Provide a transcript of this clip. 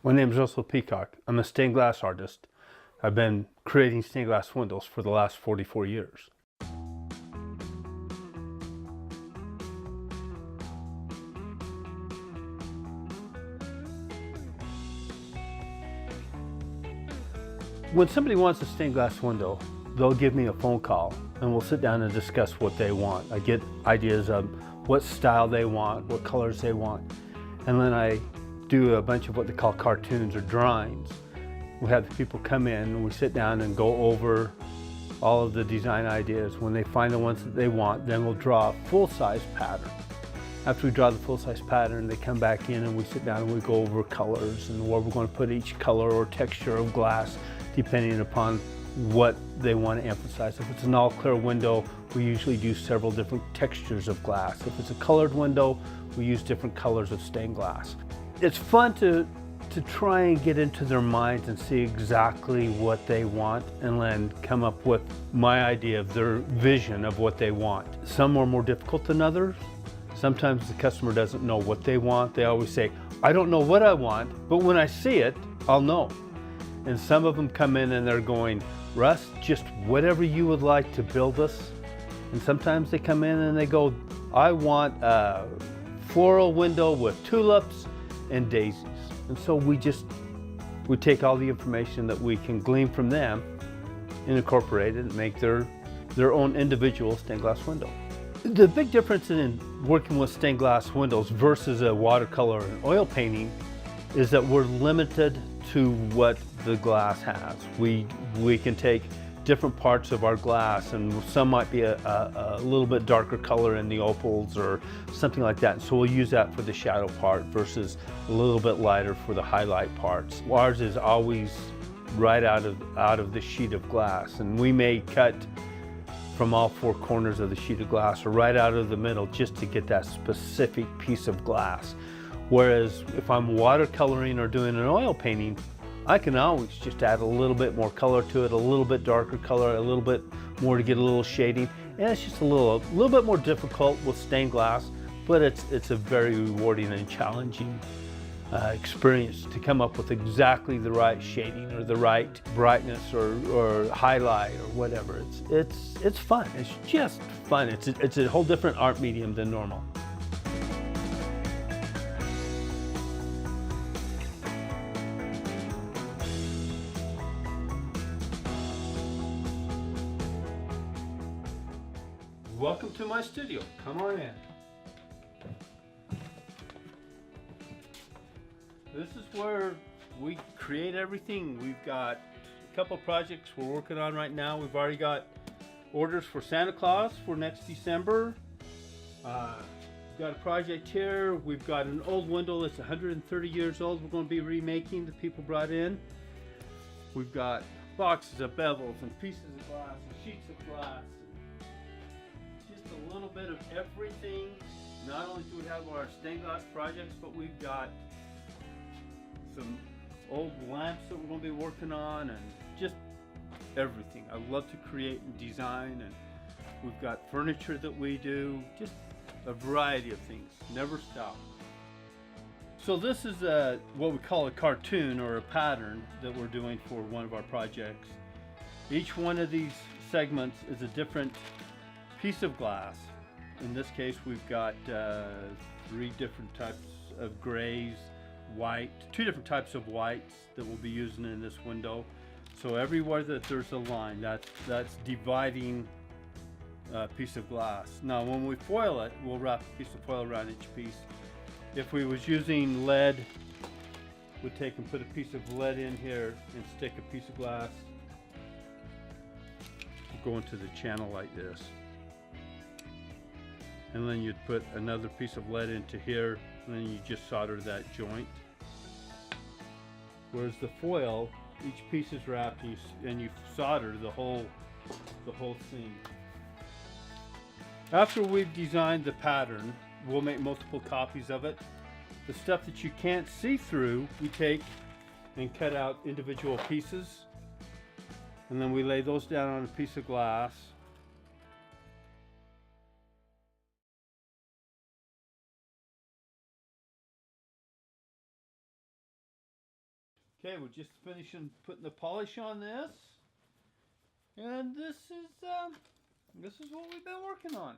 My name is Russell Peacock. I'm a stained glass artist. I've been creating stained glass windows for the last 44 years. When somebody wants a stained glass window, they'll give me a phone call and we'll sit down and discuss what they want. I get ideas of what style they want, what colors they want, and then I do a bunch of what they call cartoons or drawings. We have the people come in and we sit down and go over all of the design ideas. When they find the ones that they want, then we'll draw a full-size pattern. After we draw the full-size pattern, they come back in and we sit down and we go over colors and where we're going to put each color or texture of glass depending upon what they want to emphasize. If it's an all-clear window, we usually do several different textures of glass. If it's a colored window, we use different colors of stained glass. It's fun to try and get into their minds and see exactly what they want and then come up with my idea of their vision of what they want. Some are more difficult than others. Sometimes the customer doesn't know what they want. They always say, I don't know what I want, but when I see it, I'll know. And some of them come in and they're going, Russ, just whatever you would like to build us. And sometimes they come in and they go, I want a floral window with tulips and daisies. And so we take all the information that we can glean from them and incorporate it and make their own individual stained glass window. The big difference in working with stained glass windows versus a watercolor and oil painting is that we're limited to what the glass has. We can take different parts of our glass, and some might be a little bit darker color in the opals or something like that. So we'll use that for the shadow part versus a little bit lighter for the highlight parts. Ours is always right out of the sheet of glass, and we may cut from all four corners of the sheet of glass or right out of the middle just to get that specific piece of glass. Whereas if I'm watercoloring or doing an oil painting, I can always just add a little bit more color to it, a little bit darker color, a little bit more to get a little shading. And it's just a little bit more difficult with stained glass, but it's a very rewarding and challenging experience to come up with exactly the right shading or the right brightness or highlight or whatever. It's fun. It's just fun. It's a whole different art medium than normal. Welcome to my studio. Come on in. This is where we create everything. We've got a couple projects we're working on right now. We've already got orders for Santa Claus for next December. We've got a project here. We've got an old window that's 130 years old we're going to be remaking that people brought in. We've got boxes of bevels and pieces of glass and sheets of glass. A little bit of everything. Not only do we have our stained glass projects, but we've got some old lamps that we're going to be working on and just everything. I love to create and design, and we've got furniture that we do, just a variety of things. Never stop. So this is what we call a cartoon or a pattern that we're doing for one of our projects. Each one of these segments is a different piece of glass. In this case, we've got 3 different types of grays, white, 2 different types of whites that we'll be using in this window. So everywhere that there's a line, that's dividing a piece of glass. Now when we foil it, we'll wrap a piece of foil around each piece. If we was using lead, we'd take and put a piece of lead in here and stick a piece of glass, go into the channel like this. And then you'd put another piece of lead into here, and then you just solder that joint. Whereas the foil, each piece is wrapped and you solder the whole thing. After we've designed the pattern, we'll make multiple copies of it. The stuff that you can't see through, we take and cut out individual pieces, and then we lay those down on a piece of glass. Okay, we're just finishing putting the polish on this, and this is what we've been working on.